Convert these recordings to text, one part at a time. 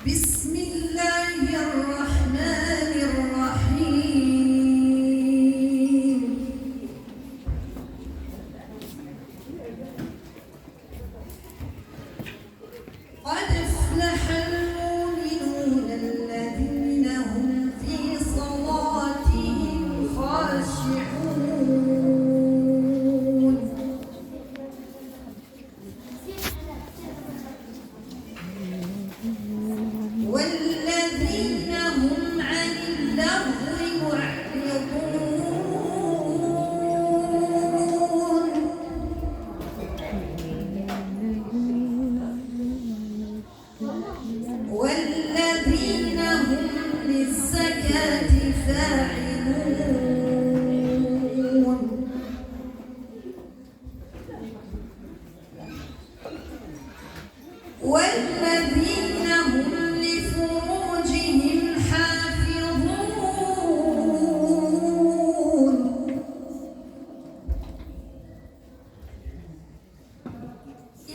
بسم الله الرحمن الرحيم. قد أفلح المؤمنون الذين هم في صلاتهم خاشعون والذين هم عن اللغو معرضون والذين هم للزكاة فاعلون والذين هم لفروجهم حافظون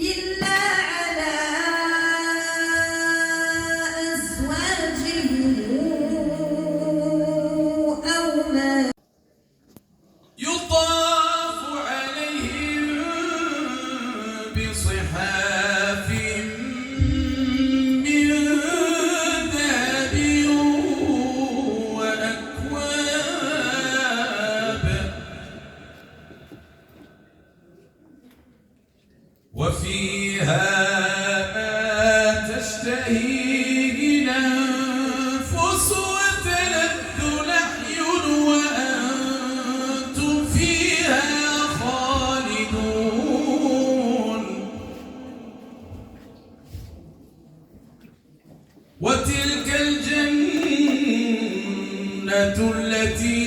إلا على أزواجهم أو ما يطاف عليهم بصحاف من ذهب وأكواب وفيها ما تشتهيه الأنفس وتلذ الأعين وأنتم فيها خالدون وتلك الجنة التي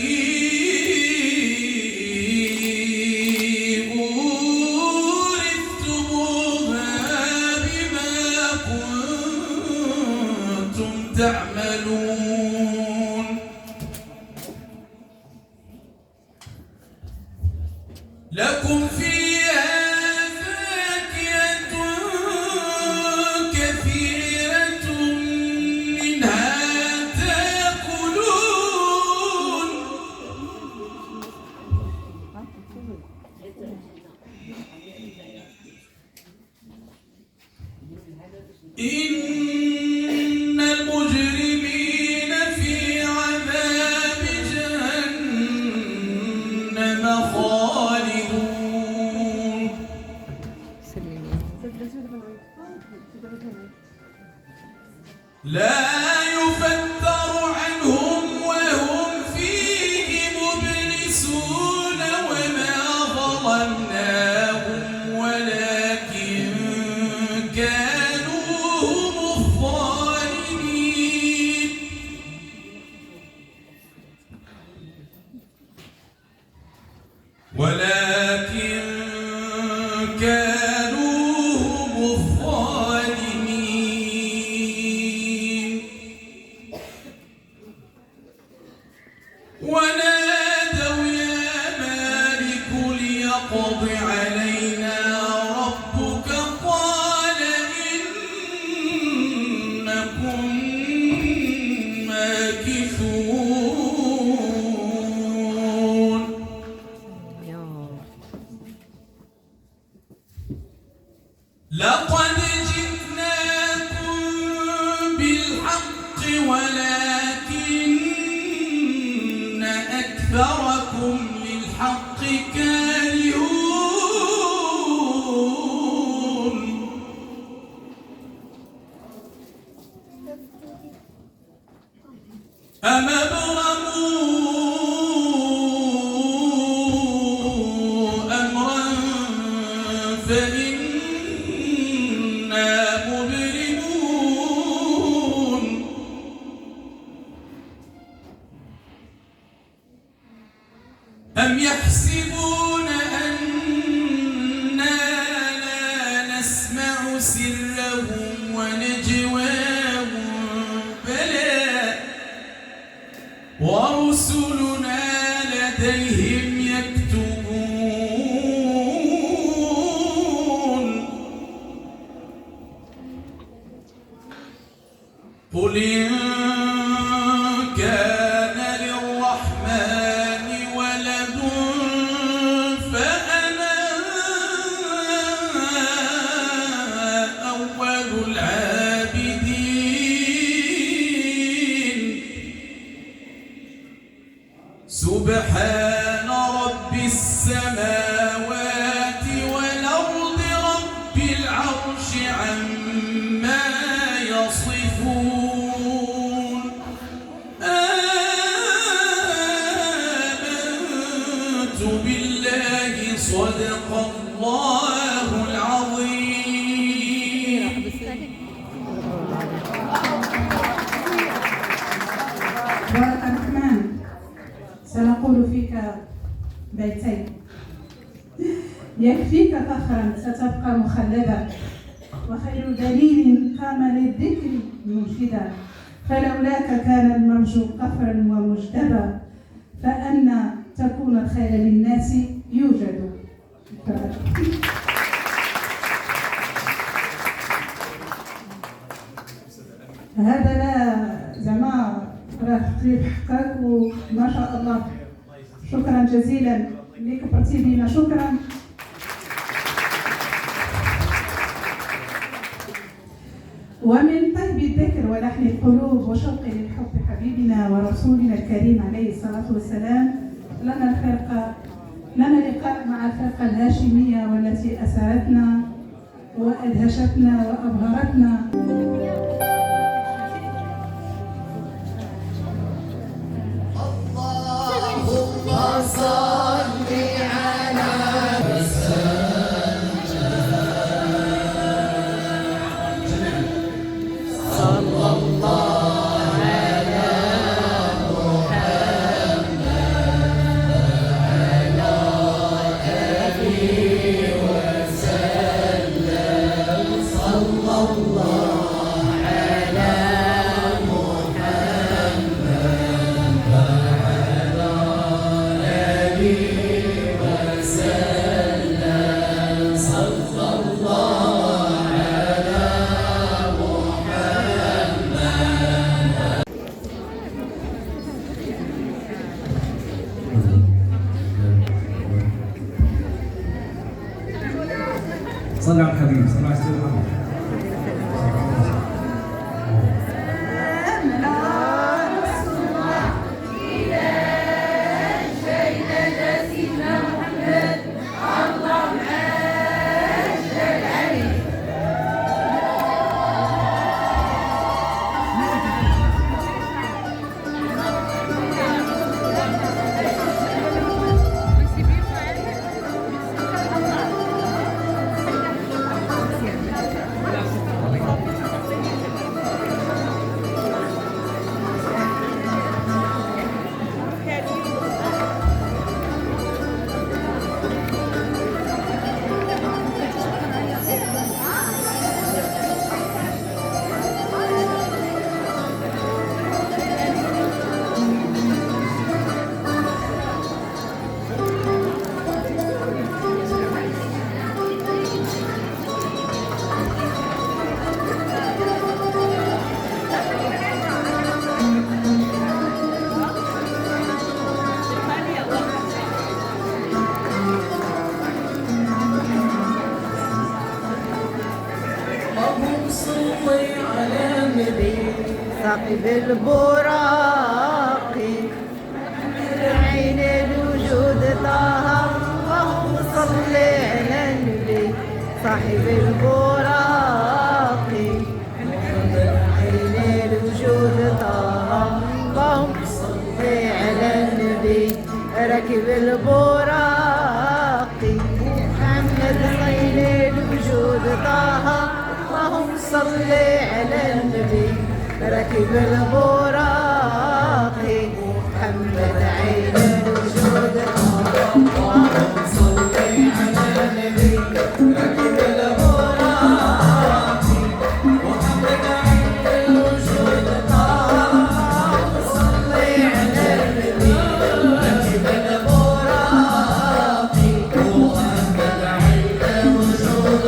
تعملون لكم فيها فاكهة كثيرة منها تأكلون إن المجرمين في عذاب جهنم خالدون لا يفتر عنهم وهم فيه مبلسون وما ظلمناهم ولكن كانوا هم الظالمين ولكن كانوا هم الظالمين ونادوا يا مالك ليقض علينا ربك قال إنكم ماكثون لقد جئناكم بالحق ولكن أكثركم للحق كارهون أم أبرموا أمرا فإنا مبرمون أم يحسبون أننا لا نسمع سرهم ونجواهم بلى ورسلنا لديهم يكتبون قل إن كان للرحمن ولد فأنا أول العابدين سبحان رب السماوات والأرض رب العرش عما يصفون آمنت بالله صدق الله العظيم. بارك الرحمن، سنقول فيك بيتين: يكفيك فخرا ستبقى مخلدا، وخير دليل قام للذكر منشدا، فلولاك كان المرجو قفرا ومجدبا، فأن تكون الخير للناس يوجد. هذا لا زعما راه تقريب حقك وما شاء الله. شكرا جزيلا اللي كبرتي بينا، شكرا. ومن طيب الذكر ولحن القلوب وشوق للحب حبيبنا ورسولنا الكريم عليه الصلاة والسلام لنا لقاء مع الفرقة الهاشمية والتي أسرتنا وأدهشتنا وأبهرتنا. صلى على الحبيب، صلى على سيدنا محمد. ثقب البراق عين الوجود طه اللهم صل على النبي صاحب البراق عين الوجود طه اللهم صل على النبي راكب البراق محمد خير الوجود طه اللهم صل على النبي راكب البراق محمد عين الوجود اللهم صل على النبي راكب البراق محمد عين الوجود اللهم صل على النبي راكب البراق محمد عين الوجود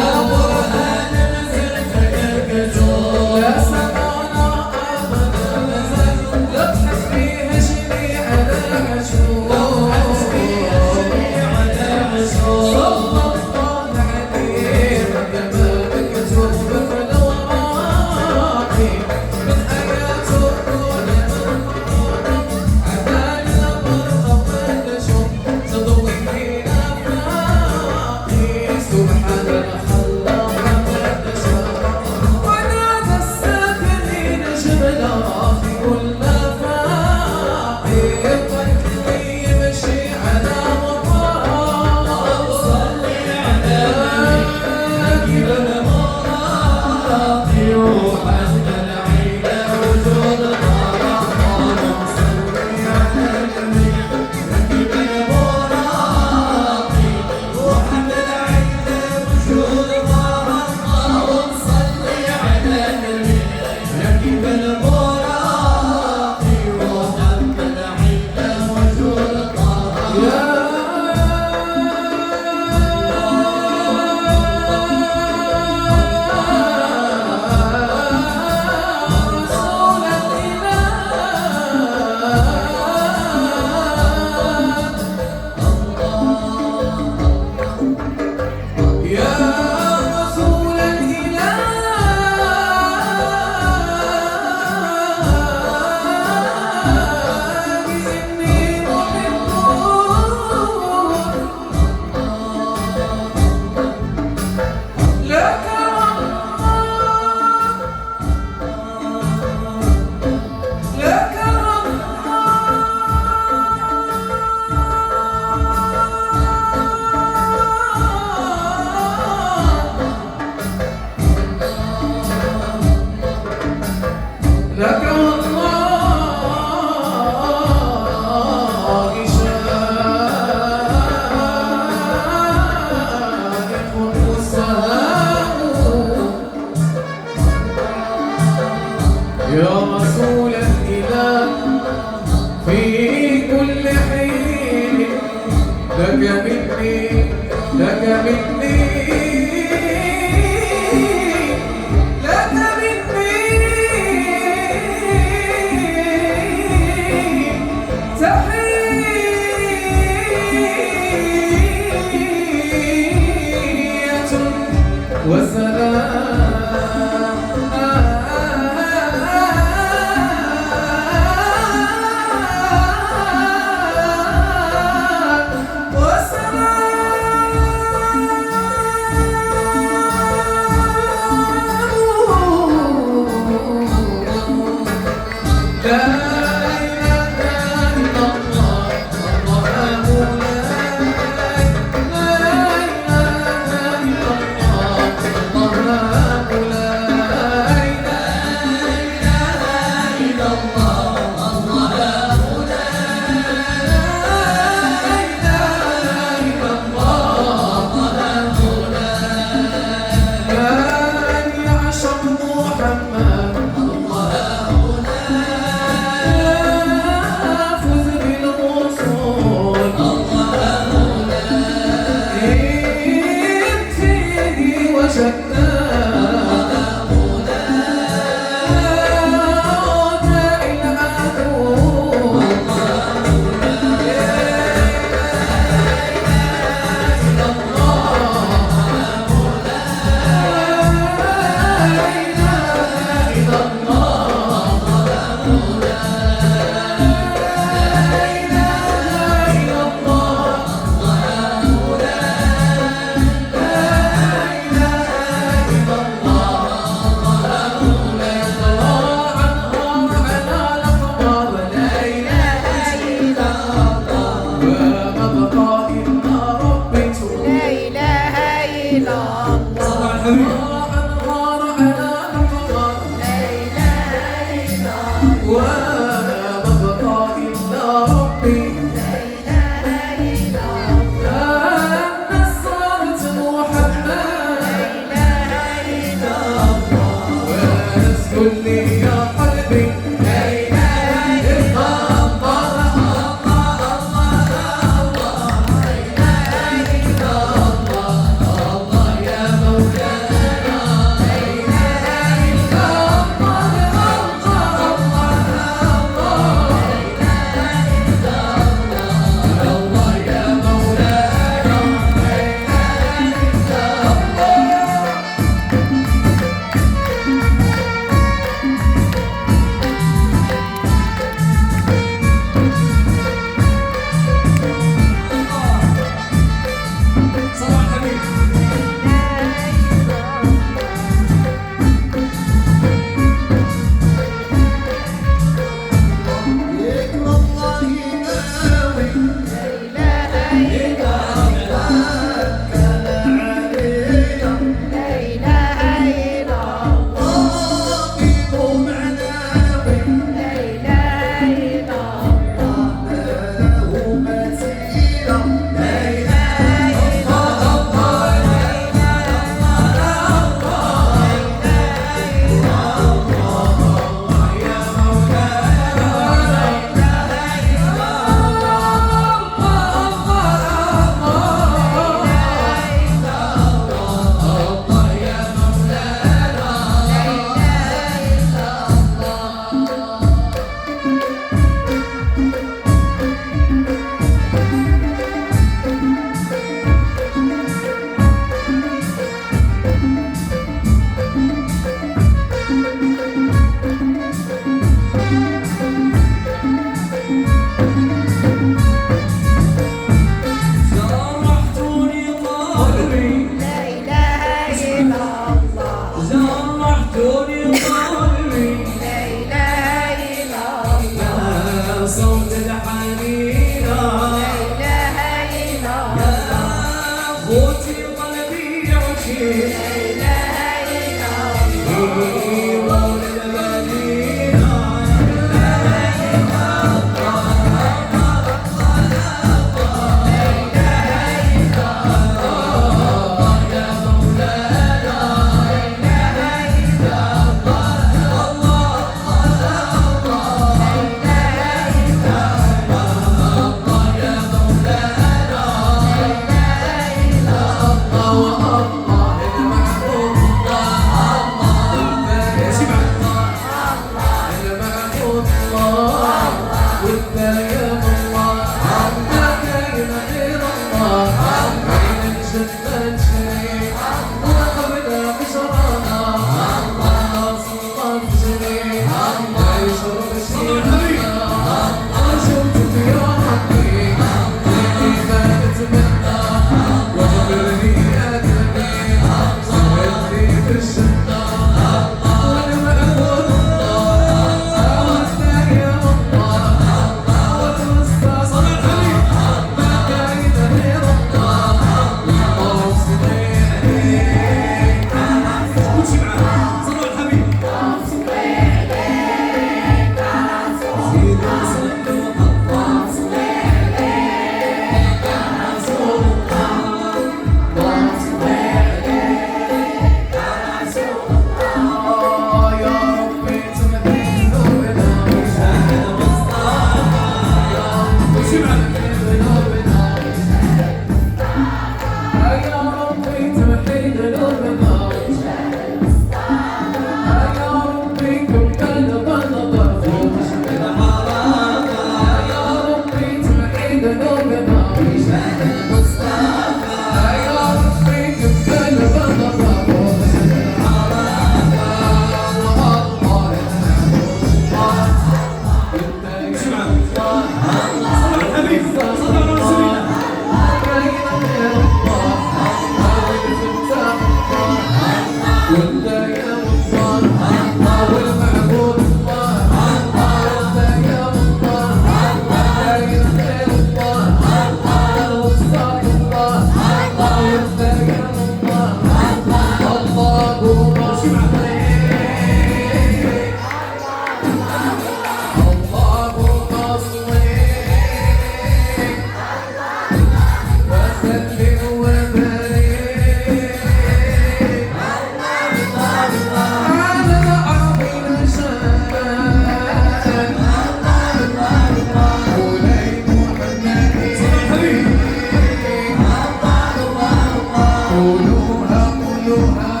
قولوها قولوها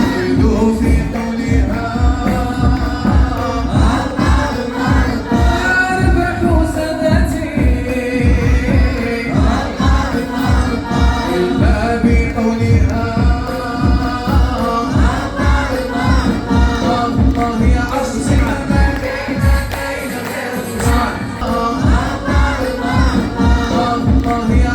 زيدوا في قولها أربحوا سادتي إلا بقولها الله يا عصر الله يا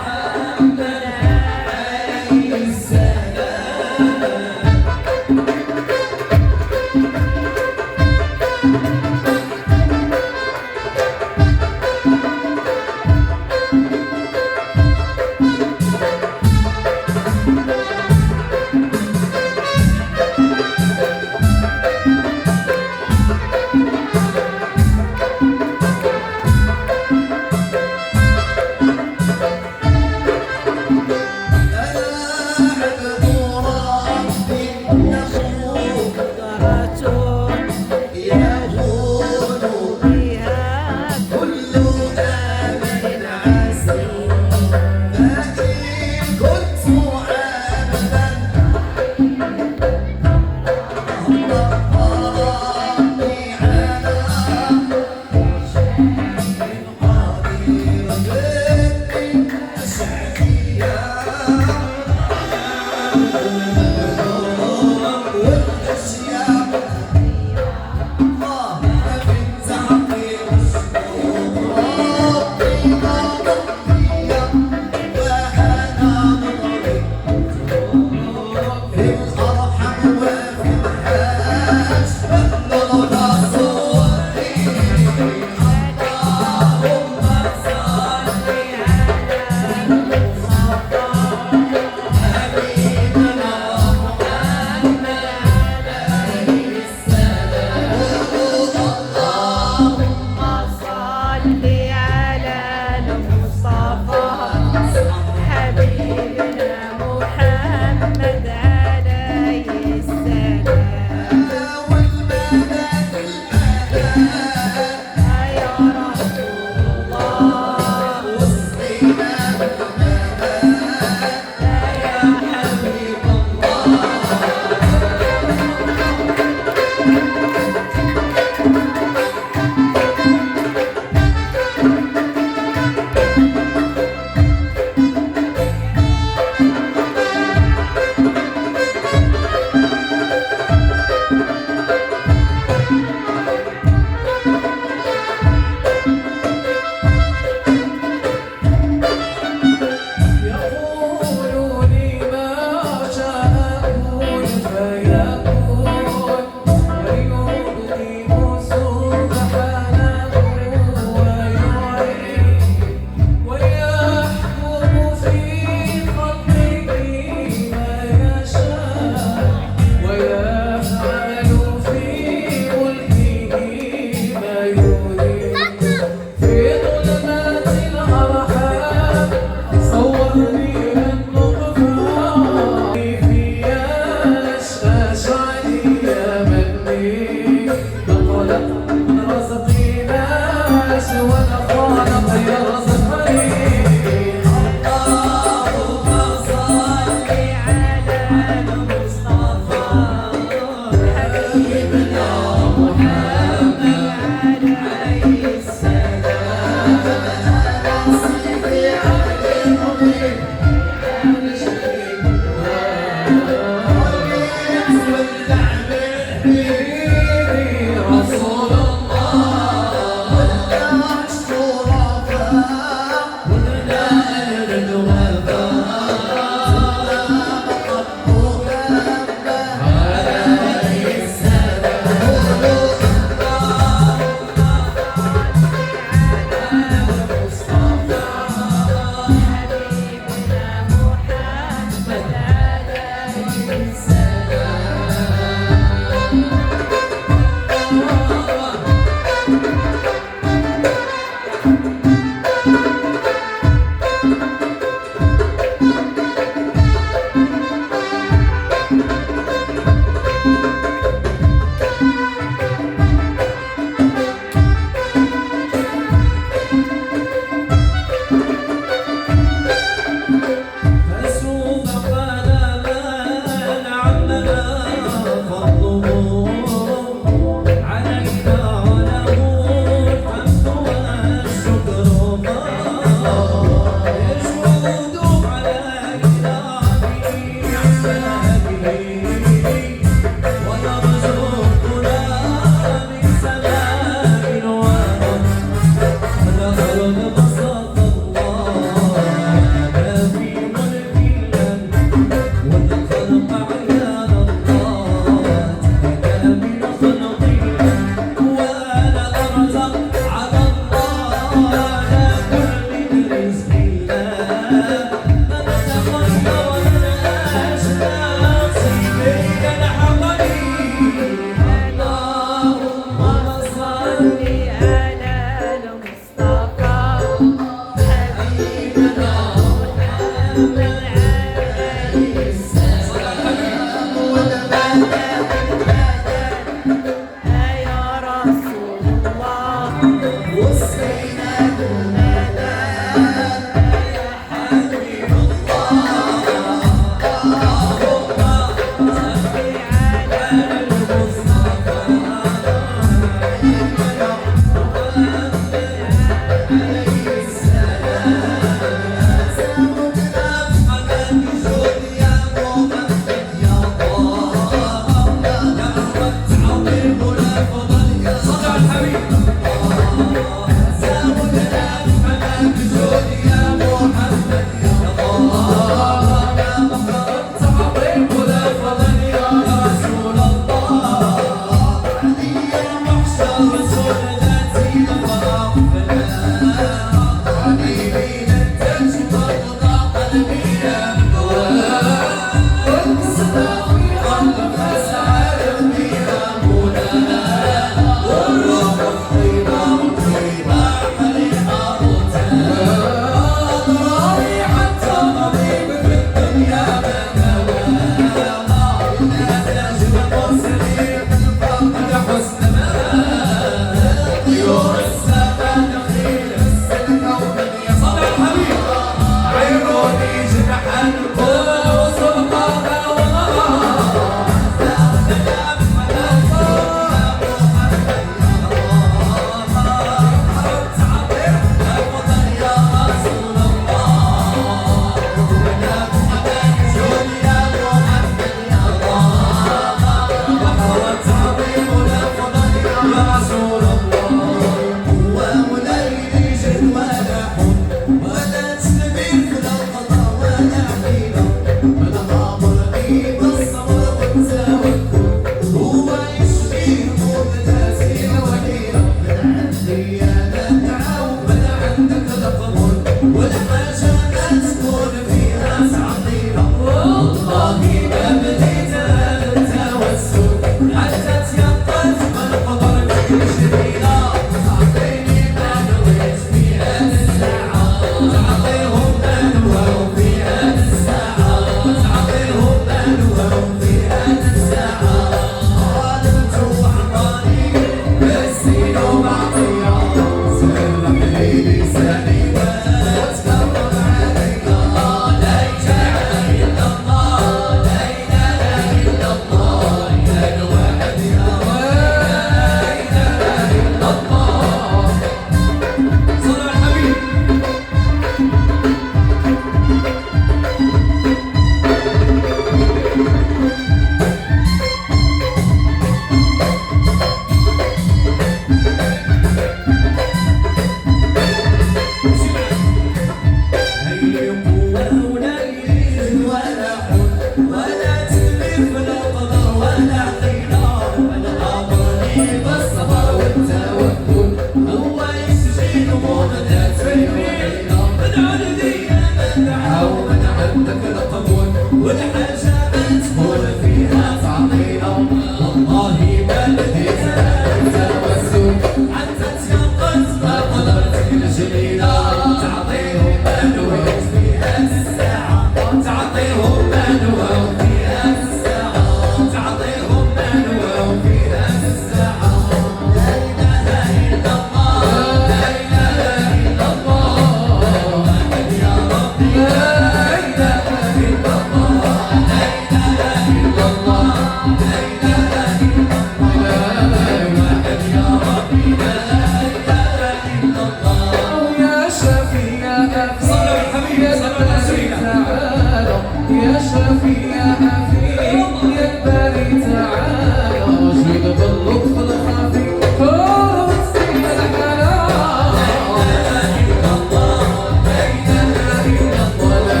حافي يا حافي يا الباري تعالى جود باللطف الخفي حروف سيد الحلال لا اله الا الله لا اله الا الله لا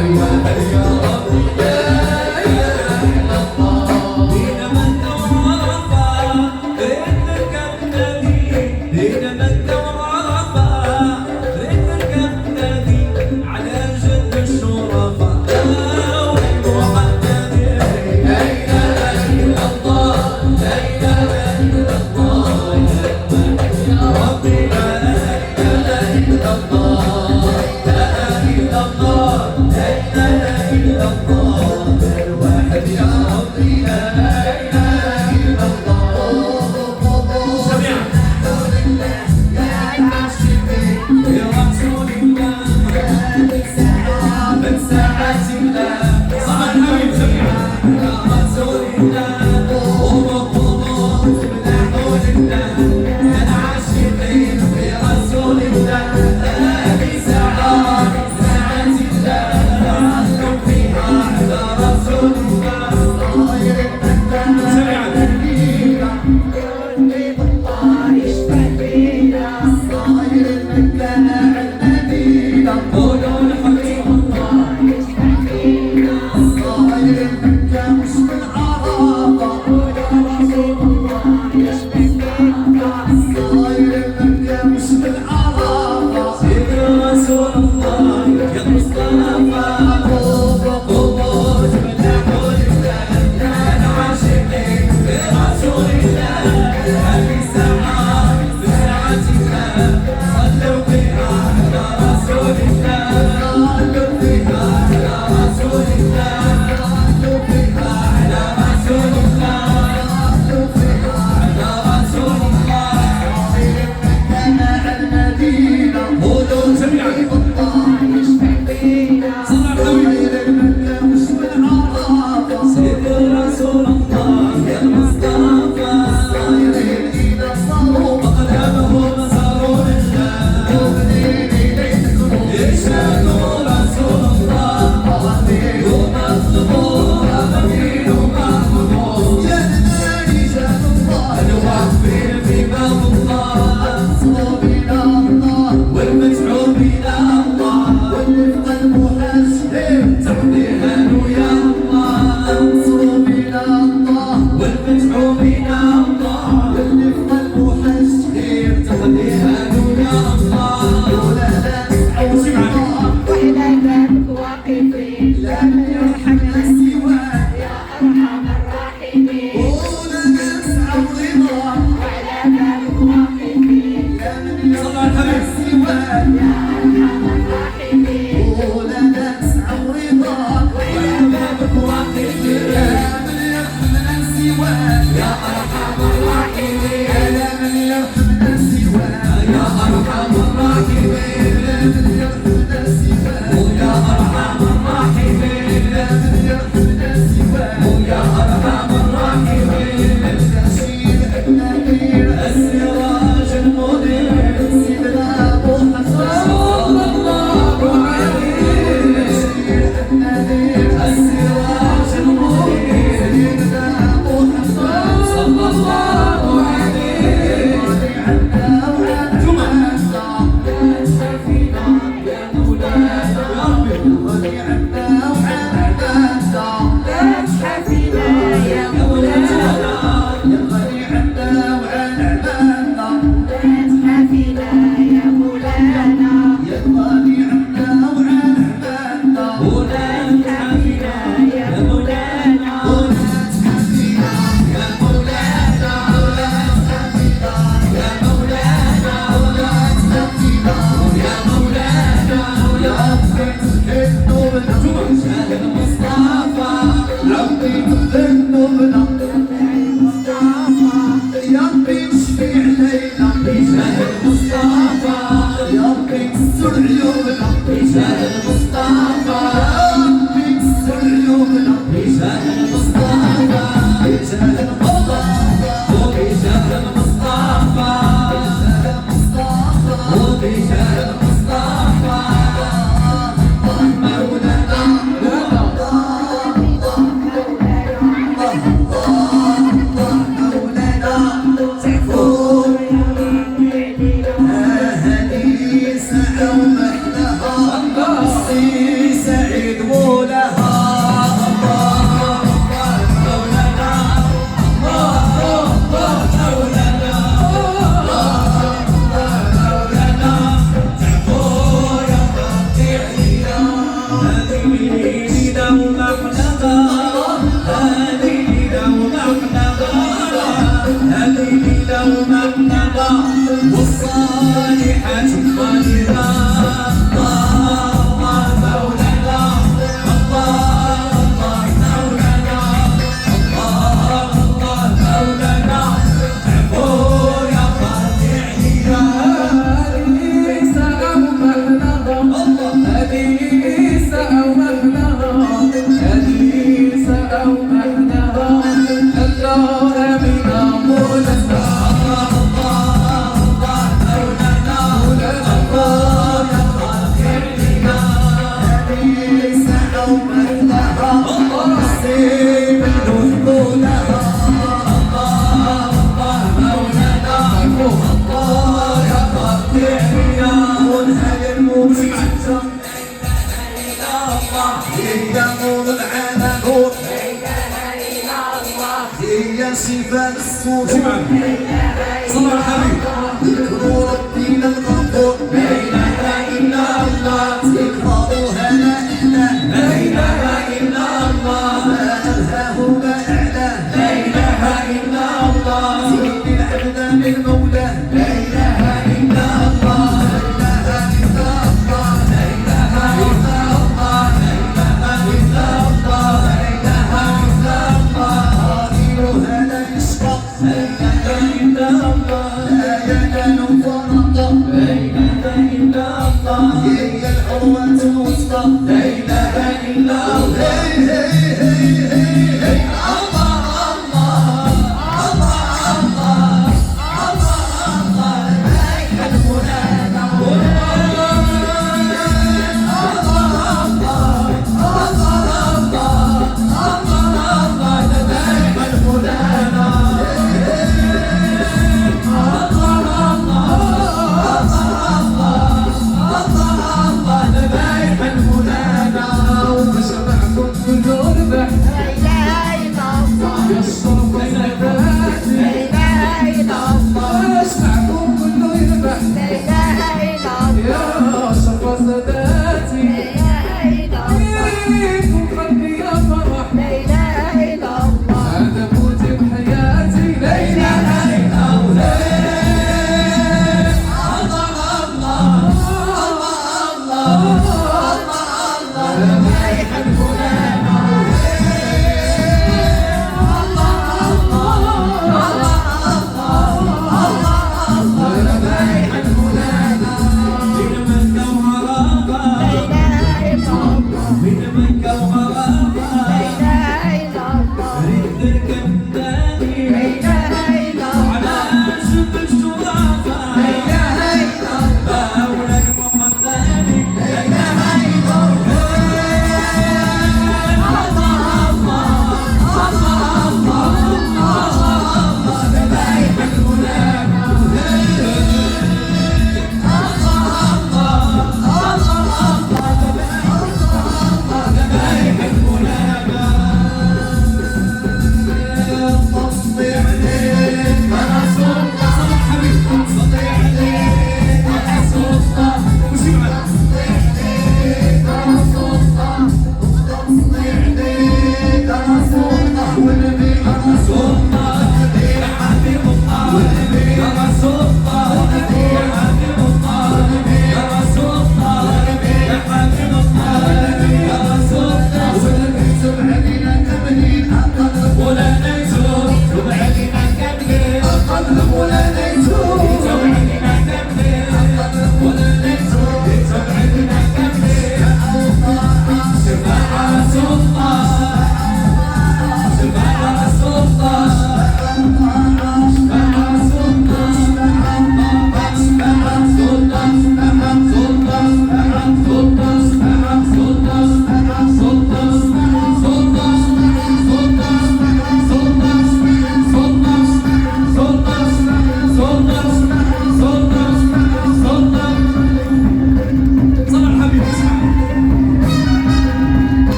اله يا ربي لا اله الا الله دين مكة وعرفة ريت نركب نادي دين مكة وعرفة ريت نركب نادي على جد الشرفاء والمحمدي لا اله الا الله لا اله الا الله يا ربي لا اله الا الله لا اله الا الله لا اله الا الله الواحد يا ربي لا اله الا الله جميعا يا رسول الله من ساعة الله صباح الحبيب جميعا يا رسول الله ومقبوض من حول الله يا العاشقين يا رسول الله هذه ساعة ساعة الله نحن فيها على رسول الله صاير جميعا صاير المكان المدينة قولوا لحبيب الله صاير المكان مش بالعرافة صاير المكان مش بالعرافة سيد رسول الله يا مصطفى قبور مدحوا لله يا العاشقين برسول الله هذه ساعة بساعة الله صلوا بها على رسول الله صلوا بها على رسول الله صلوا بها على رسول الله صلوا بها على رسول الله كان المدينة قولوا جميعا صلى خير المكة مش بالعرافة سيد رسول الله يا المصطفى صايرين إذا صاروا أقدامهم صاروا لله مؤمنين إليكم يشهدوا رسول الله أمين ومطلوب أمين ومحبوب يا رجال الله الواقفين في باب الله أنصروا بنا الله والمدعو بنا الله واللي في قلبه حسين تقضيها يا الله انصروا بنا الله والمدعو بنا الله واللي في قلبه حسين تقضيها يا الله ولا لا تسعوا الله وإلى بابك واقفين لا من يرحمنا سواك يا أرحم الراحمين ولا نسعوا رضا وإلى بابك واقفين لا من يرحمنا سواك يا أرحم الراحمين ولا نسعوا رضا وإلى بابك واقفين لا من يرحمنا سواك يا أرحم الراحمين لا من يرحمنا سواك يا أرحم الراحمين لا من يرحمنا سواك يا أرحم الراحمين لا من يرحمنا سواك يا أرحم الراحمين الرشيد النبيل السراج المنير سيدنا أبو حسن صلى الله عليه الرشيد النبيل السراج المنير سيدنا أبو حسن صلى الله عليه عنا وعنا شفينا يا مولانا غني عنا وعنا لا تحفينا يا مولانا يا غني عنا وعنا لا تحفينا يا مولانا يا غني عنا وعنا ولا تحفينا يا مولانا شفاء الصدور سمعنا صلى على الحبيب ذكر ربنا الغفور لا إله إلا الله تكرارها لا إله لا إله إلا الله ما ألهاه ما أعلاه لا إله إلا الله زين العبد من مولاه لا إله إلا الله لا إله إلا الله لا إله إلا الله لا إله إلا الله لا إله إلا الله قائلها لا يشقى لا إله إلا الله لا ينال فرقا لا إله إلا الله هي العروة الوثقى لا إله